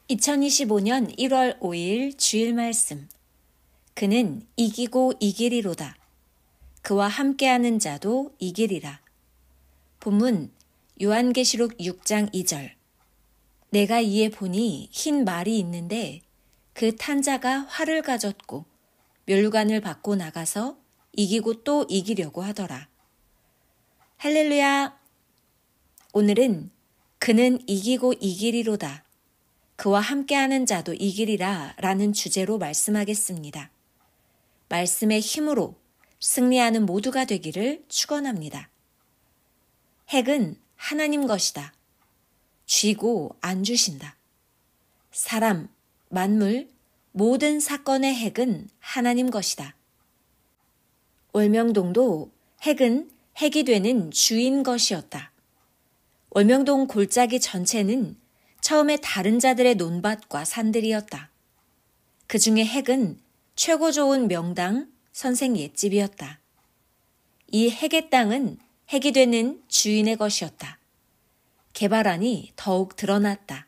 2025년 1월 5일 주일 말씀. 그는 이기고 이기리로다. 그와 함께하는 자도 이기리라. 본문 요한계시록 6장 2절. 내가 이에 보니 흰 말이 있는데 그 탄 자가 활을 가졌고 멸관을 받고 나가서 이기고 또 이기려고 하더라. 할렐루야! 오늘은 그는 이기고 이기리로다. 그와 함께하는 자도 이기리라 라는 주제로 말씀하겠습니다. 말씀의 힘으로 승리하는 모두가 되기를 축원합니다. 핵은 하나님 것이다. 쥐고 안 주신다. 사람, 만물, 모든 사건의 핵은 하나님 것이다. 월명동도 핵은 핵이 되는 주인 것이었다. 월명동 골짜기 전체는 처음에 다른 자들의 논밭과 산들이었다. 그 중에 핵은 최고 좋은 명당 선생 옛집이었다. 이 핵의 땅은 핵이 되는 주인의 것이었다. 개발안이 더욱 드러났다.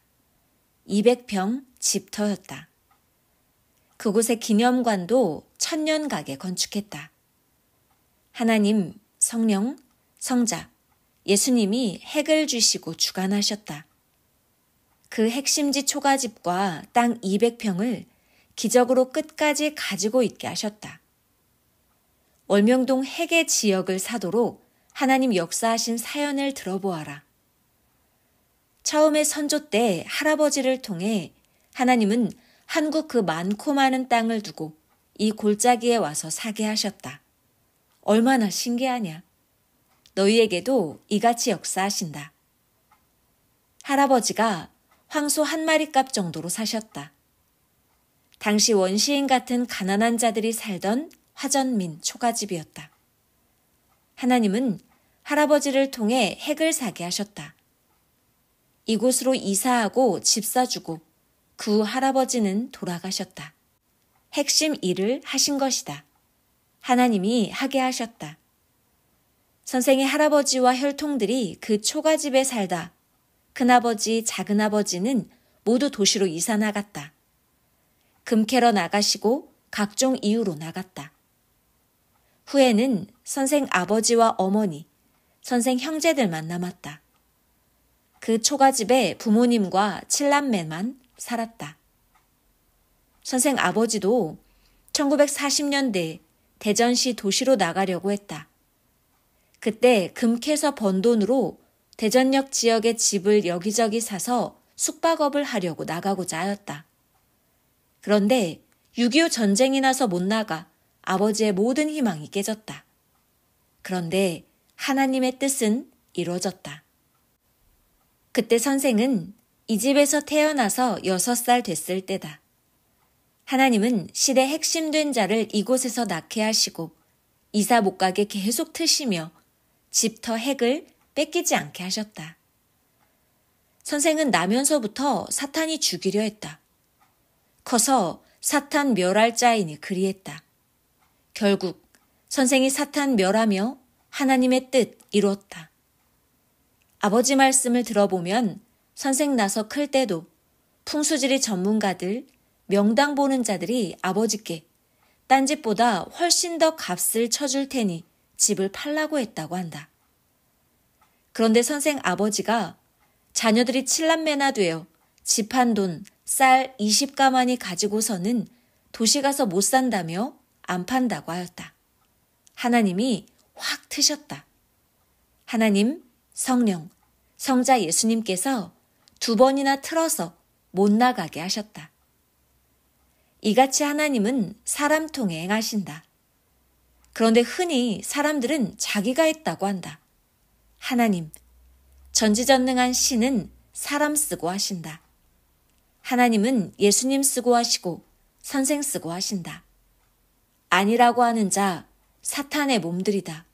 200평 집터였다. 그곳의 기념관도 1000년 가게 건축했다. 하나님, 성령, 성자, 예수님이 핵을 주시고 주관하셨다. 그 핵심지 초가집과 땅 200평을 기적으로 끝까지 가지고 있게 하셨다. 월명동 핵의 지역을 사도록 하나님 역사하신 사연을 들어보아라. 처음에 선조 때 할아버지를 통해 하나님은 한국 그 많고 많은 땅을 두고 이 골짜기에 와서 사게 하셨다. 얼마나 신기하냐. 너희에게도 이같이 역사하신다. 할아버지가 황소 한 마리 값 정도로 사셨다. 당시 원시인 같은 가난한 자들이 살던 화전민 초가집이었다. 하나님은 할아버지를 통해 핵을 사게 하셨다. 이곳으로 이사하고 집 사주고 그 후 할아버지는 돌아가셨다. 핵심 일을 하신 것이다. 하나님이 하게 하셨다. 선생의 할아버지와 혈통들이 그 초가집에 살다 큰아버지, 작은아버지는 모두 도시로 이사 나갔다. 금 캐러 나가시고 각종 이유로 나갔다. 후에는 선생 아버지와 어머니, 선생 형제들만 남았다. 그 초가집에 부모님과 7남매만 살았다. 선생 아버지도 1940년대 대전시 도시로 나가려고 했다. 그때 금 캐서 번 돈으로 대전역 지역의 집을 여기저기 사서 숙박업을 하려고 나가고자 하였다. 그런데 6.25 전쟁이 나서 못 나가 아버지의 모든 희망이 깨졌다. 그런데 하나님의 뜻은 이루어졌다. 그때 선생은 이 집에서 태어나서 6살 됐을 때다. 하나님은 시대 핵심된 자를 이곳에서 낳게 하시고 이사 못 가게 계속 트시며 집터 핵을 뺏기지 않게 하셨다. 선생은 나면서부터 사탄이 죽이려 했다. 커서 사탄 멸할 자이니 그리했다. 결국 선생이 사탄 멸하며 하나님의 뜻 이루었다. 아버지 말씀을 들어보면 선생 나서 클 때도 풍수지리 전문가들, 명당 보는 자들이 아버지께 딴 집보다 훨씬 더 값을 쳐줄 테니 집을 팔라고 했다고 한다. 그런데 선생 아버지가 자녀들이 7남매나 되어 집 한 돈, 쌀 20가마니 가지고서는 도시 가서 못 산다며 안 판다고 하였다. 하나님이 확 트셨다. 하나님, 성령, 성자 예수님께서 2번이나 틀어서 못 나가게 하셨다. 이같이 하나님은 사람 통해 행하신다. 그런데 흔히 사람들은 자기가 했다고 한다. 하나님, 전지전능한 신은 사람 쓰고 하신다. 하나님은 예수님 쓰고 하시고 선생 쓰고 하신다. 아니라고 하는 자 사탄의 몸들이다.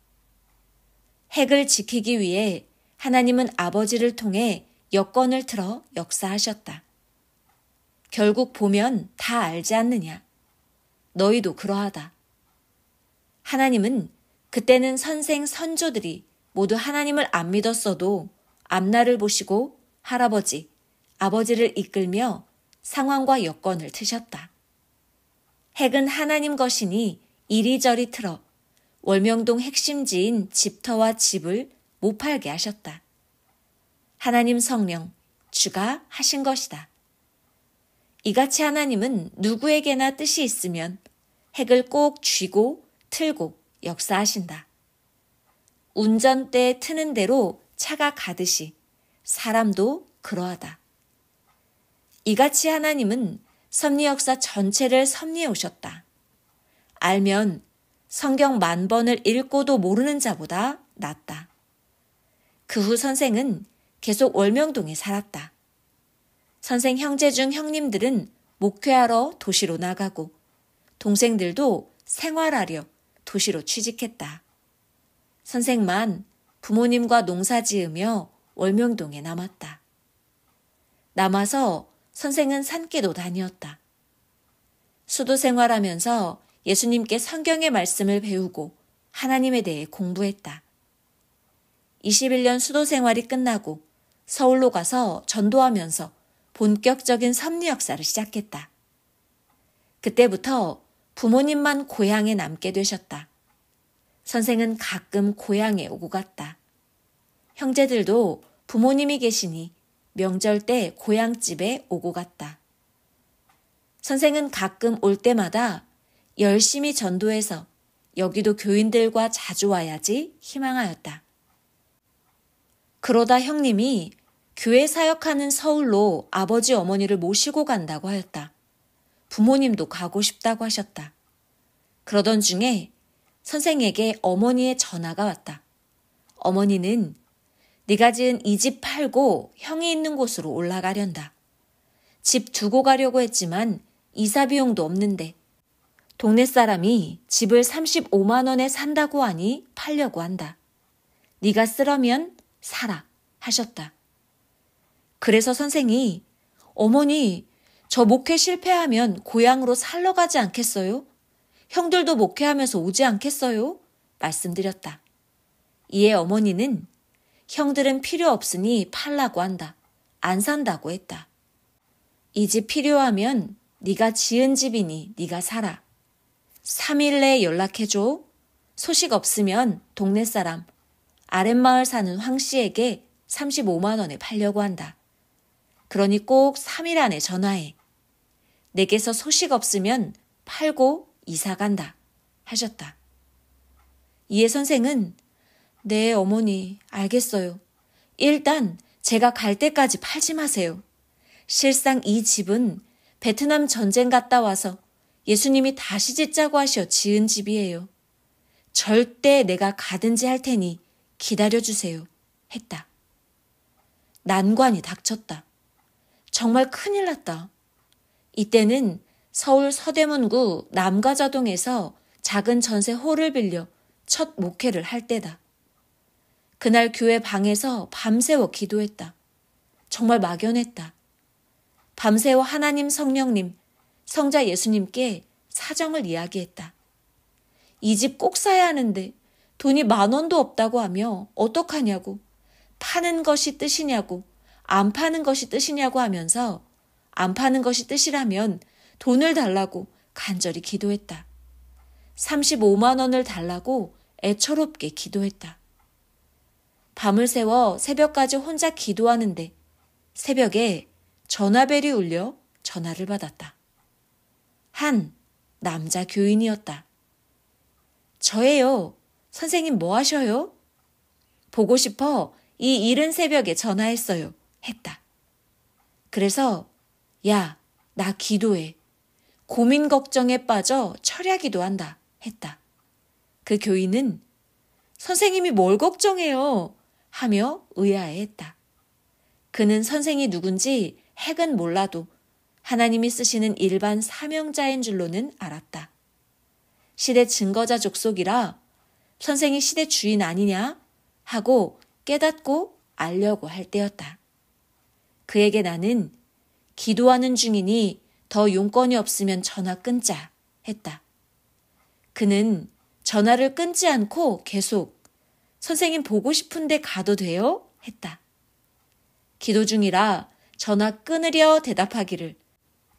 핵을 지키기 위해 하나님은 아버지를 통해 여건을 틀어 역사하셨다. 결국 보면 다 알지 않느냐. 너희도 그러하다. 하나님은 그때는 선생 선조들이 모두 하나님을 안 믿었어도 앞날을 보시고 할아버지, 아버지를 이끌며 상황과 여건을 트셨다. 핵은 하나님 것이니 이리저리 틀어 월명동 핵심지인 집터와 집을 못 팔게 하셨다. 하나님 성령, 주가 하신 것이다. 이같이 하나님은 누구에게나 뜻이 있으면 핵을 꼭 쥐고 틀고 역사하신다. 운전대에 트는 대로 차가 가듯이 사람도 그러하다. 이같이 하나님은 섭리 역사 전체를 섭리해 오셨다. 알면 성경 10,000번을 읽고도 모르는 자보다 낫다. 그 후 선생은 계속 월명동에 살았다. 선생 형제 중 형님들은 목회하러 도시로 나가고 동생들도 생활하려 도시로 취직했다. 선생만 부모님과 농사 지으며 월명동에 남았다. 남아서 선생은 산기도 다녔다. 수도 생활하면서 예수님께 성경의 말씀을 배우고 하나님에 대해 공부했다. 21년 수도 생활이 끝나고 서울로 가서 전도하면서 본격적인 섭리 역사를 시작했다. 그때부터 부모님만 고향에 남게 되셨다. 선생은 가끔 고향에 오고 갔다. 형제들도 부모님이 계시니 명절 때 고향집에 오고 갔다. 선생은 가끔 올 때마다 열심히 전도해서 여기도 교인들과 자주 와야지 희망하였다. 그러다 형님이 교회 사역하는 서울로 아버지 어머니를 모시고 간다고 하였다. 부모님도 가고 싶다고 하셨다. 그러던 중에 선생에게 어머니의 전화가 왔다. 어머니는 네가 지은 이 집 팔고 형이 있는 곳으로 올라가련다. 집 두고 가려고 했지만 이사 비용도 없는데 동네 사람이 집을 35만 원에 산다고 하니 팔려고 한다. 네가 쓰려면 사라 하셨다. 그래서 선생이 어머니 저 목회 실패하면 고향으로 살러 가지 않겠어요? 형들도 목회하면서 오지 않겠어요? 말씀드렸다. 이에 어머니는 형들은 필요 없으니 팔라고 한다. 안 산다고 했다. 이 집 필요하면 네가 지은 집이니 네가 사라. 3일 내에 연락해줘. 소식 없으면 동네 사람 아랫마을 사는 황 씨에게 35만 원에 팔려고 한다. 그러니 꼭 3일 안에 전화해. 내게서 소식 없으면 팔고 이사 간다 하셨다. 이에 선생은 네 어머니 알겠어요. 일단 제가 갈 때까지 팔지 마세요. 실상 이 집은 베트남 전쟁 갔다 와서 예수님이 다시 짓자고 하셔 지은 집이에요. 절대 내가 가든지 할 테니 기다려주세요 했다. 난관이 닥쳤다. 정말 큰일 났다. 이때는 서울 서대문구 남가자동에서 작은 전세 홀을 빌려 첫 목회를 할 때다. 그날 교회 방에서 밤새워 기도했다. 정말 막연했다. 밤새워 하나님 성령님, 성자 예수님께 사정을 이야기했다. 이 집 꼭 사야 하는데 돈이 10,000원도 없다고 하며 어떡하냐고, 파는 것이 뜻이냐고, 안 파는 것이 뜻이냐고 하면서 안 파는 것이 뜻이라면 돈을 달라고 간절히 기도했다. 35만 원을 달라고 애처롭게 기도했다. 밤을 새워 새벽까지 혼자 기도하는데 새벽에 전화벨이 울려 전화를 받았다. 한 남자 교인이었다. 저예요. 선생님 뭐 하셔요? 보고 싶어 이 이른 새벽에 전화했어요. 했다. 그래서 야, 나 기도해. 고민 걱정에 빠져 철야기도 한다. 했다. 그 교인은 선생님이 뭘 걱정해요? 하며 의아해했다. 그는 선생이 누군지 핵은 몰라도 하나님이 쓰시는 일반 사명자인 줄로는 알았다. 시대 증거자 족속이라 선생이 시대 주인 아니냐 하고 깨닫고 알려고 할 때였다. 그에게 나는 기도하는 중이니 더 용건이 없으면 전화 끊자 했다. 그는 전화를 끊지 않고 계속 선생님 보고 싶은데 가도 돼요? 했다. 기도 중이라 전화 끊으려 대답하기를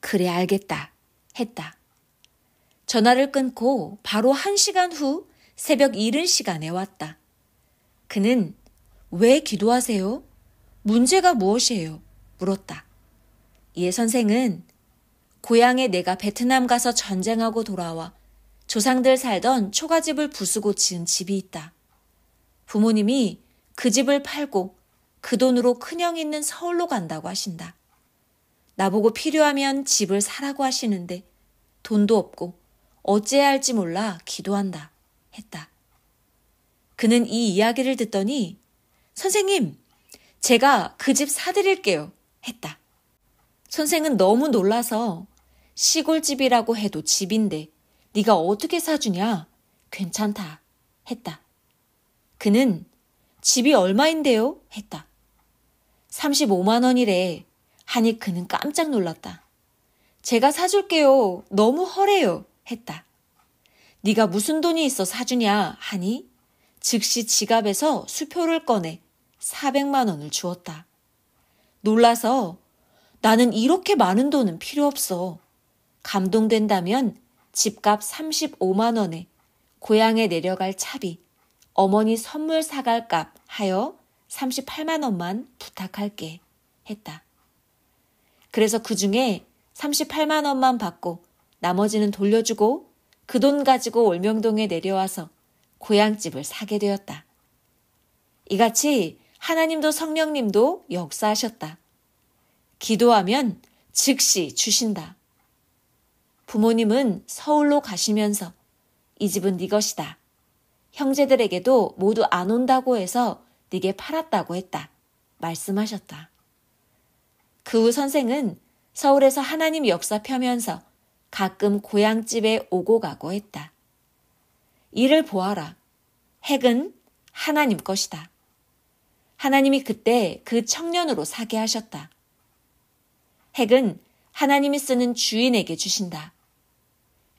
그래 알겠다 했다. 전화를 끊고 바로 1시간 후 새벽 이른 시간에 왔다. 그는 왜 기도하세요? 문제가 무엇이에요? 물었다. 이에 선생은 고향에 내가 베트남 가서 전쟁하고 돌아와 조상들 살던 초가집을 부수고 지은 집이 있다. 부모님이 그 집을 팔고 그 돈으로 큰형 있는 서울로 간다고 하신다. 나보고 필요하면 집을 사라고 하시는데 돈도 없고 어찌해야 할지 몰라 기도한다 했다. 그는 이 이야기를 듣더니 선생님, 제가 그 집 사드릴게요 했다. 선생은 너무 놀라서 시골집이라고 해도 집인데 네가 어떻게 사주냐? 괜찮다 했다. 그는 집이 얼마인데요? 했다. 35만 원이래 하니 그는 깜짝 놀랐다. 제가 사줄게요. 너무 허래요 했다. 네가 무슨 돈이 있어 사주냐 하니 즉시 지갑에서 수표를 꺼내 400만 원을 주었다. 놀라서 나는 이렇게 많은 돈은 필요 없어. 감동된다면 집값 35만 원에 고향에 내려갈 차비, 어머니 선물 사갈 값 하여 38만 원만 부탁할게 했다. 그래서 그 중에 38만 원만 받고 나머지는 돌려주고 그 돈 가지고 월명동에 내려와서 고향집을 사게 되었다. 이같이 하나님도 성령님도 역사하셨다. 기도하면 즉시 주신다. 부모님은 서울로 가시면서 이 집은 네 것이다. 형제들에게도 모두 안 온다고 해서 네게 팔았다고 했다. 말씀하셨다. 그 후 선생은 서울에서 하나님 역사 펴면서 가끔 고향집에 오고 가고 했다. 이를 보아라. 핵은 하나님 것이다. 하나님이 그때 그 청년으로 사게 하셨다. 핵은 하나님이 쓰는 주인에게 주신다.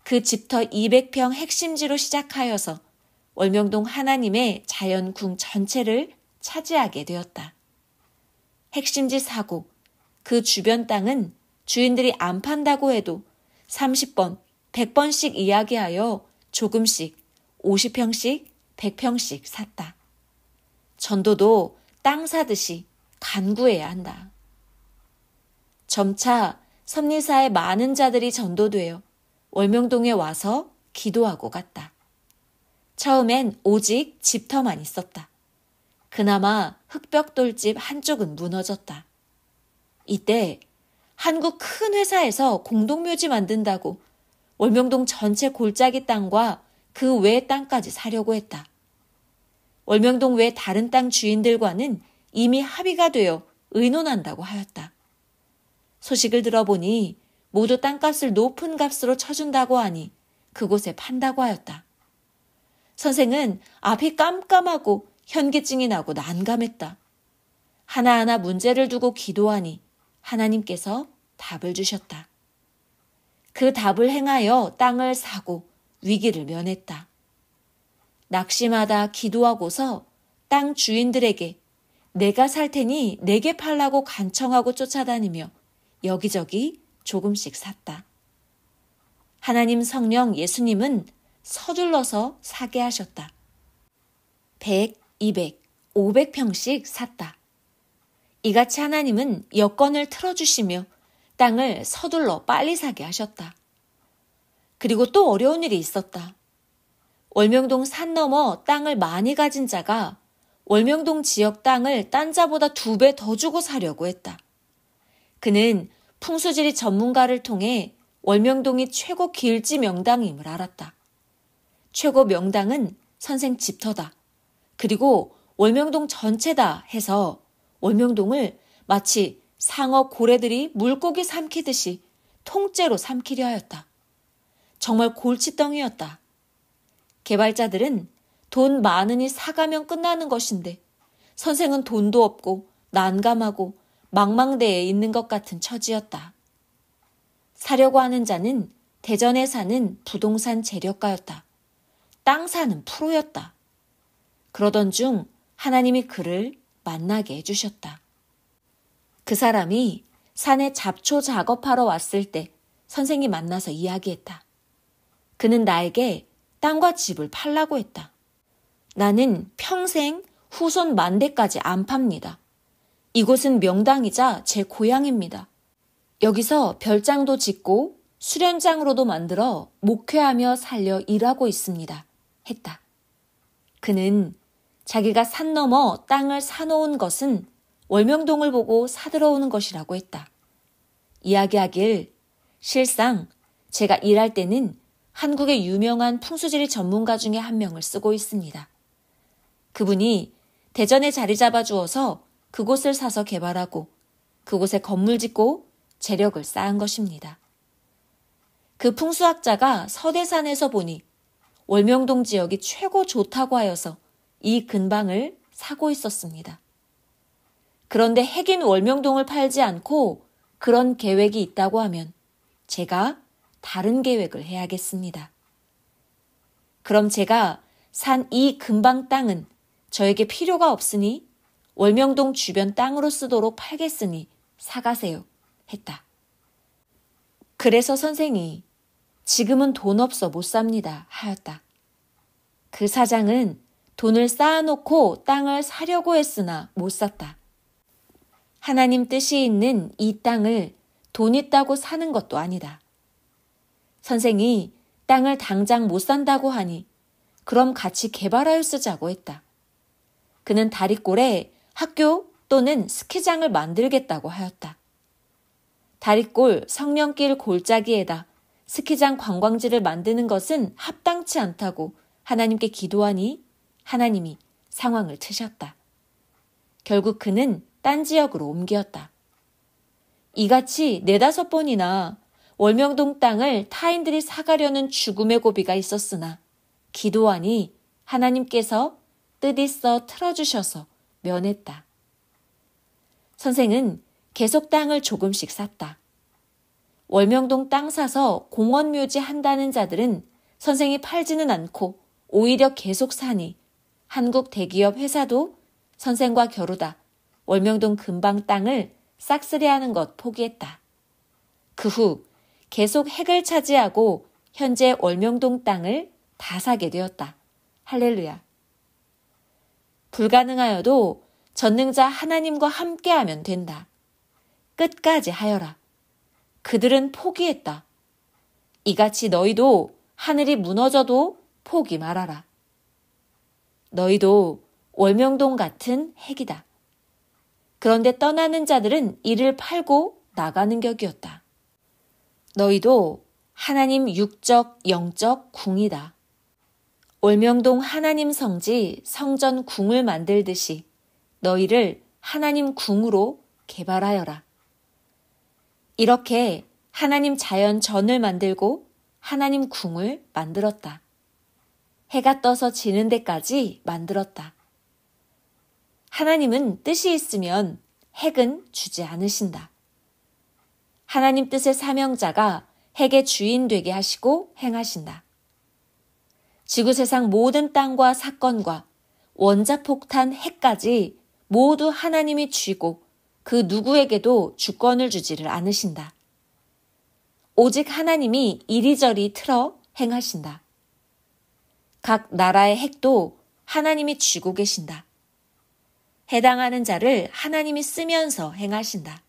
그 집터 200평 핵심지로 시작하여서 월명동 하나님의 자연궁 전체를 차지하게 되었다. 핵심지 사고 그 주변 땅은 주인들이 안 판다고 해도 30번, 100번씩 이야기하여 조금씩 50평씩, 100평씩 샀다. 전도도 땅 사듯이 간구해야 한다. 점차 섭리사의 많은 자들이 전도되어 월명동에 와서 기도하고 갔다. 처음엔 오직 집터만 있었다. 그나마 흑벽돌집 한쪽은 무너졌다. 이때 한국 큰 회사에서 공동묘지 만든다고 월명동 전체 골짜기 땅과 그 외 땅까지 사려고 했다. 월명동 외 다른 땅 주인들과는 이미 합의가 되어 의논한다고 하였다. 소식을 들어보니 모두 땅값을 높은 값으로 쳐준다고 하니 그곳에 판다고 하였다. 선생은 앞이 깜깜하고 현기증이 나고 난감했다. 하나하나 문제를 두고 기도하니 하나님께서 답을 주셨다. 그 답을 행하여 땅을 사고 위기를 면했다. 낙심하다 기도하고서 땅 주인들에게 내가 살 테니 내게 팔라고 간청하고 쫓아다니며 여기저기 조금씩 샀다. 하나님 성령 예수님은 서둘러서 사게 하셨다. 100, 200, 500평씩 샀다. 이같이 하나님은 여건을 틀어주시며 땅을 서둘러 빨리 사게 하셨다. 그리고 또 어려운 일이 있었다. 월명동 산 너머 땅을 많이 가진 자가 월명동 지역 땅을 딴 자보다 2배 더 주고 사려고 했다. 그는 풍수지리 전문가를 통해 월명동이 최고 길지 명당임을 알았다. 최고 명당은 선생 집터다. 그리고 월명동 전체다 해서 월명동을 마치 상어 고래들이 물고기 삼키듯이 통째로 삼키려 하였다. 정말 골칫덩이였다. 개발자들은 돈 많으니 사가면 끝나는 것인데 선생은 돈도 없고 난감하고 망망대해에 있는 것 같은 처지였다. 사려고 하는 자는 대전에 사는 부동산 재력가였다. 땅 사는 프로였다. 그러던 중 하나님이 그를 만나게 해주셨다. 그 사람이 산에 잡초 작업하러 왔을 때 선생이 만나서 이야기했다. 그는 나에게 땅과 집을 팔라고 했다. 나는 평생 후손 만대까지 안 팝니다. 이곳은 명당이자 제 고향입니다. 여기서 별장도 짓고 수련장으로도 만들어 목회하며 살려 일하고 있습니다. 했다. 그는 자기가 산 너머 땅을 사놓은 것은 월명동을 보고 사들어오는 것이라고 했다. 이야기하길 실상 제가 일할 때는 한국의 유명한 풍수지리 전문가 중에 한 명을 쓰고 있습니다. 그분이 대전에 자리 잡아주어서 그곳을 사서 개발하고 그곳에 건물 짓고 재력을 쌓은 것입니다. 그 풍수학자가 서대산에서 보니 월명동 지역이 최고 좋다고 하여서 이 근방을 사고 있었습니다. 그런데 핵인 월명동을 팔지 않고 그런 계획이 있다고 하면 제가 다른 계획을 해야겠습니다. 그럼 제가 산 이 근방 땅은 저에게 필요가 없으니 월명동 주변 땅으로 쓰도록 팔겠으니 사가세요. 했다. 그래서 선생이 지금은 돈 없어 못 삽니다. 하였다. 그 사장은 돈을 쌓아놓고 땅을 사려고 했으나 못 샀다. 하나님 뜻이 있는 이 땅을 돈 있다고 사는 것도 아니다. 선생이 땅을 당장 못 산다고 하니 그럼 같이 개발하여 쓰자고 했다. 그는 다리꼴에 학교 또는 스키장을 만들겠다고 하였다. 다리꼴 성령길 골짜기에다 스키장 관광지를 만드는 것은 합당치 않다고 하나님께 기도하니 하나님이 상황을 트셨다. 결국 그는 딴 지역으로 옮겼다. 이같이 4-5번이나 월명동 땅을 타인들이 사가려는 죽음의 고비가 있었으나 기도하니 하나님께서 뜻있어 틀어주셔서 면했다. 선생은 계속 땅을 조금씩 샀다. 월명동 땅 사서 공원묘지 한다는 자들은 선생이 팔지는 않고 오히려 계속 사니 한국 대기업 회사도 선생과 겨루다 월명동 근방 땅을 싹쓸이하는 것 포기했다. 그 후 계속 핵을 차지하고 현재 월명동 땅을 다 사게 되었다. 할렐루야. 불가능하여도 전능자 하나님과 함께하면 된다. 끝까지 하여라. 그들은 포기했다. 이같이 너희도 하늘이 무너져도 포기 말아라. 너희도 월명동 같은 핵이다. 그런데 떠나는 자들은 이를 팔고 나가는 격이었다. 너희도 하나님 육적 영적 궁이다. 월명동 하나님 성지 성전 궁을 만들듯이 너희를 하나님 궁으로 개발하여라. 이렇게 하나님 자연 전을 만들고 하나님 궁을 만들었다. 해가 떠서 지는 데까지 만들었다. 하나님은 뜻이 있으면 핵은 주지 않으신다. 하나님 뜻의 사명자가 핵의 주인 되게 하시고 행하신다. 지구세상 모든 땅과 사건과 원자폭탄 핵까지 모두 하나님이 쥐고 그 누구에게도 주권을 주지를 않으신다. 오직 하나님이 이리저리 틀어 행하신다. 각 나라의 핵도 하나님이 쥐고 계신다. 해당하는 자를 하나님이 쓰면서 행하신다.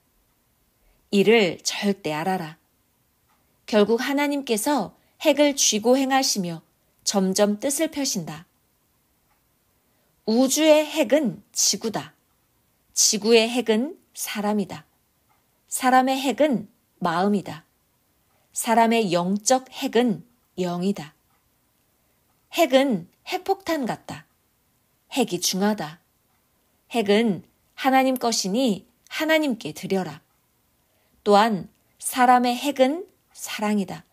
이를 절대 알아라. 결국 하나님께서 핵을 쥐고 행하시며 점점 뜻을 펴신다. 우주의 핵은 지구다. 지구의 핵은 사람이다. 사람의 핵은 마음이다. 사람의 영적 핵은 영이다. 핵은 핵폭탄 같다. 핵이 중하다. 핵은 하나님 것이니 하나님께 드려라. 또한 사람의 핵은 사랑이다.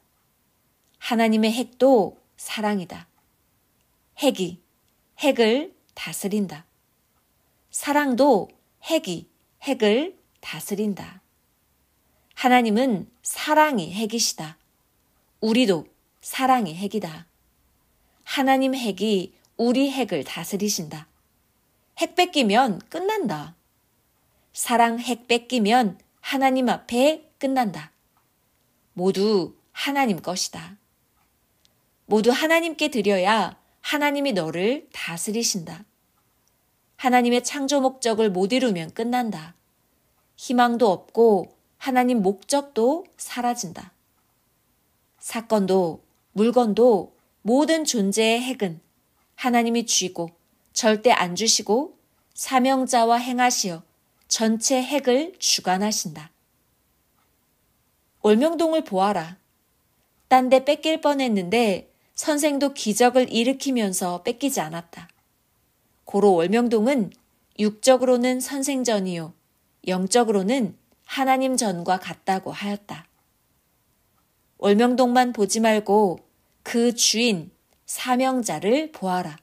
하나님의 핵도 사랑이다. 핵이 핵을 다스린다. 사랑도 핵이 핵을 다스린다. 하나님은 사랑이 핵이시다. 우리도 사랑이 핵이다. 하나님 핵이 우리 핵을 다스리신다. 핵 뺏기면 끝난다. 사랑 핵 뺏기면 하나님 앞에 끝난다. 모두 하나님 것이다. 모두 하나님께 드려야 하나님이 너를 다스리신다. 하나님의 창조 목적을 못 이루면 끝난다. 희망도 없고 하나님 목적도 사라진다. 사건도 물건도 모든 존재의 핵은 하나님이 쥐고 절대 안 주시고 사명자와 행하시어 전체 핵을 주관하신다. 월명동을 보아라. 딴 데 뺏길 뻔했는데 선생도 기적을 일으키면서 뺏기지 않았다. 고로 월명동은 육적으로는 선생전이요 영적으로는 하나님 전과 같다고 하였다. 월명동만 보지 말고 그 주인 사명자를 보아라.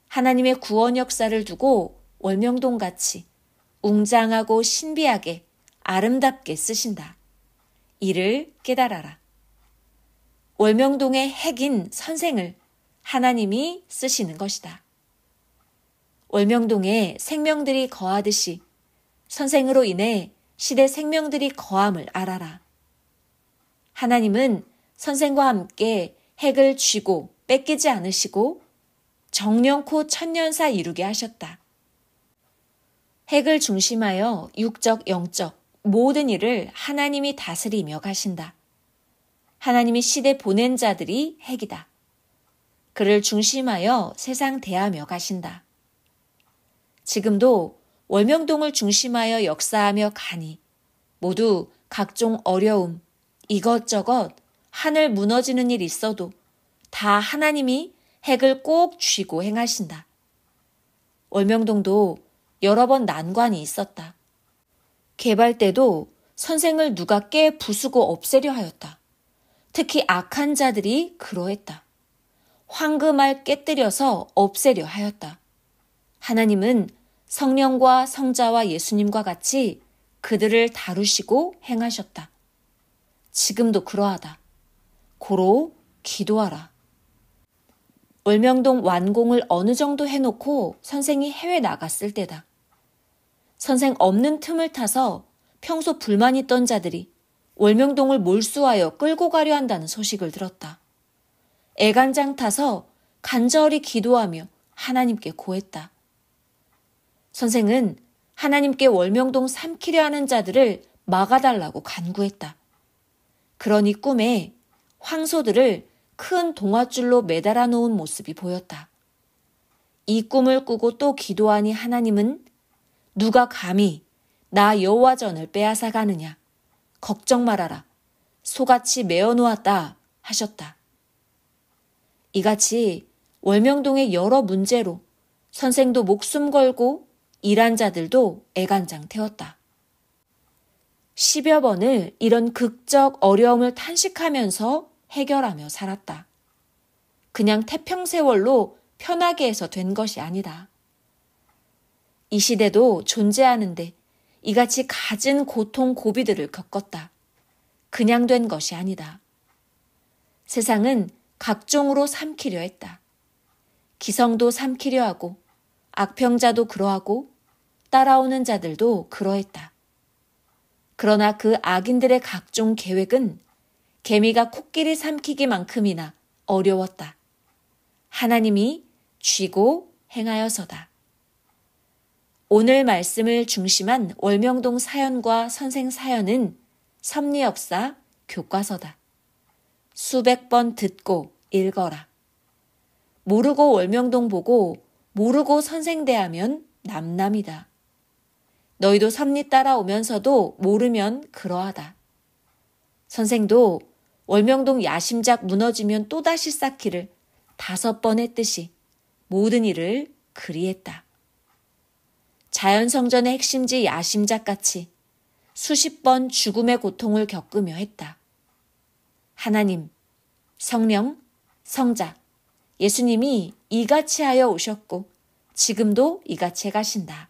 하나님의 구원 역사를 두고 월명동같이 웅장하고 신비하게 아름답게 쓰신다. 이를 깨달아라. 월명동의 핵인 선생을 하나님이 쓰시는 것이다. 월명동에 생명들이 거하듯이 선생으로 인해 시대 생명들이 거함을 알아라. 하나님은 선생과 함께 핵을 쥐고 뺏기지 않으시고 정령코 천년사 이루게 하셨다. 핵을 중심하여 육적, 영적 모든 일을 하나님이 다스리며 가신다. 하나님이 시대 보낸 자들이 핵이다. 그를 중심하여 세상 대하며 가신다. 지금도 월명동을 중심하여 역사하며 가니 모두 각종 어려움, 이것저것 하늘 무너지는 일 있어도 다 하나님이 핵을 꼭 쥐고 행하신다. 월명동도 여러 번 난관이 있었다. 개발 때도 선생을 누가 깨 부수고 없애려 하였다. 특히 악한 자들이 그러했다. 황금알 깨뜨려서 없애려 하였다. 하나님은 성령과 성자와 예수님과 같이 그들을 다루시고 행하셨다. 지금도 그러하다. 고로 기도하라. 월명동 완공을 어느 정도 해놓고 선생이 해외 나갔을 때다. 선생 없는 틈을 타서 평소 불만 있던 자들이 월명동을 몰수하여 끌고 가려 한다는 소식을 들었다. 애간장 타서 간절히 기도하며 하나님께 고했다. 선생은 하나님께 월명동 삼키려 하는 자들을 막아달라고 간구했다. 그러니 꿈에 황소들을 큰 동아줄로 매달아 놓은 모습이 보였다. 이 꿈을 꾸고 또 기도하니 하나님은 누가 감히 나 여호와 전을 빼앗아 가느냐. 걱정 말아라. 소같이 메어 놓았다 하셨다. 이같이 월명동의 여러 문제로 선생도 목숨 걸고 일한 자들도 애간장 태웠다. 10여 번을 이런 극적 어려움을 탄식하면서 해결하며 살았다. 그냥 태평세월로 편하게 해서 된 것이 아니다. 이 시대도 존재하는데 이같이 갖은 고통 고비들을 겪었다. 그냥 된 것이 아니다. 세상은 각종으로 삼키려 했다. 기성도 삼키려 하고 악평자도 그러하고 따라오는 자들도 그러했다. 그러나 그 악인들의 각종 계획은 개미가 코끼리 삼키기만큼이나 어려웠다. 하나님이 쥐고 행하여서다. 오늘 말씀을 중심한 월명동 사연과 선생 사연은 섭리역사 교과서다. 수백 번 듣고 읽어라. 모르고 월명동 보고 모르고 선생 대하면 남남이다. 너희도 섭리 따라오면서도 모르면 그러하다. 선생도 월명동 야심작 무너지면 또다시 쌓기를 5번 했듯이 모든 일을 그리했다. 자연성전의 핵심지 야심작같이 수십 번 죽음의 고통을 겪으며 했다. 하나님, 성령, 성자, 예수님이 이같이 하여 오셨고 지금도 이같이 가신다.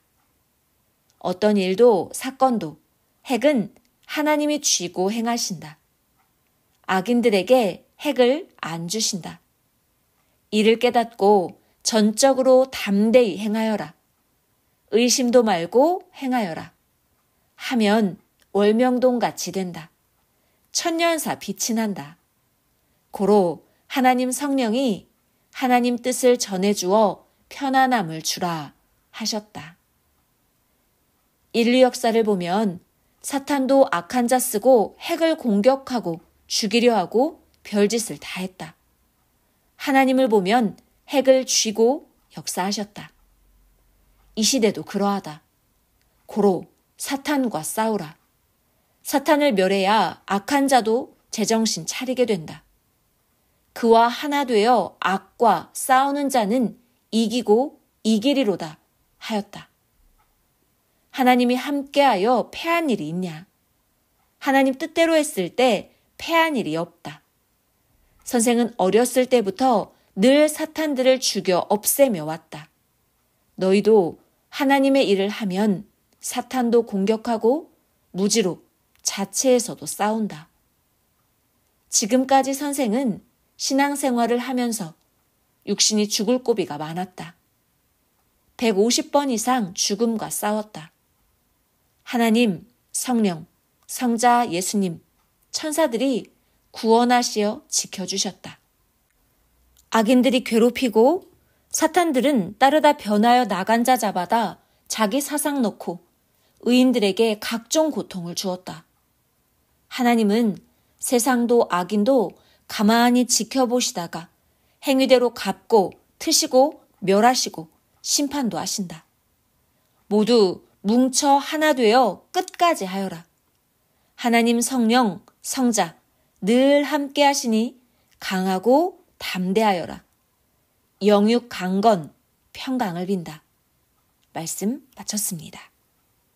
어떤 일도 사건도 핵은 하나님이 쥐고 행하신다. 악인들에게 핵을 안 주신다. 이를 깨닫고 전적으로 담대히 행하여라. 의심도 말고 행하여라. 하면 월명동같이 된다. 천년사 빛이 난다. 고로 하나님 성령이 하나님 뜻을 전해주어 편안함을 주라 하셨다. 인류 역사를 보면 사탄도 악한 자 쓰고 핵을 공격하고 죽이려 하고 별짓을 다 했다. 하나님을 보면 핵을 쥐고 역사하셨다. 이 시대도 그러하다. 고로 사탄과 싸우라. 사탄을 멸해야 악한 자도 제정신 차리게 된다. 그와 하나 되어 악과 싸우는 자는 이기고 이기리로다 하였다. 하나님이 함께하여 패한 일이 있냐? 하나님 뜻대로 했을 때 패한 일이 없다. 선생은 어렸을 때부터 늘 사탄들을 죽여 없애며 왔다. 너희도 하나님의 일을 하면 사탄도 공격하고 무지로 자체에서도 싸운다. 지금까지 선생은 신앙생활을 하면서 육신이 죽을 고비가 많았다. 150번 이상 죽음과 싸웠다. 하나님, 성령, 성자 예수님, 천사들이 구원하시어 지켜주셨다. 악인들이 괴롭히고 사탄들은 따르다 변하여 나간 자 잡아다 자기 사상 넣고 의인들에게 각종 고통을 주었다. 하나님은 세상도 악인도 가만히 지켜보시다가 행위대로 갚고 트시고 멸하시고 심판도 하신다. 모두 뭉쳐 하나 되어 끝까지 하여라. 하나님 성령, 성자 늘 함께 하시니 강하고 담대하여라. 영육 강건 평강을 빈다. 말씀 마쳤습니다.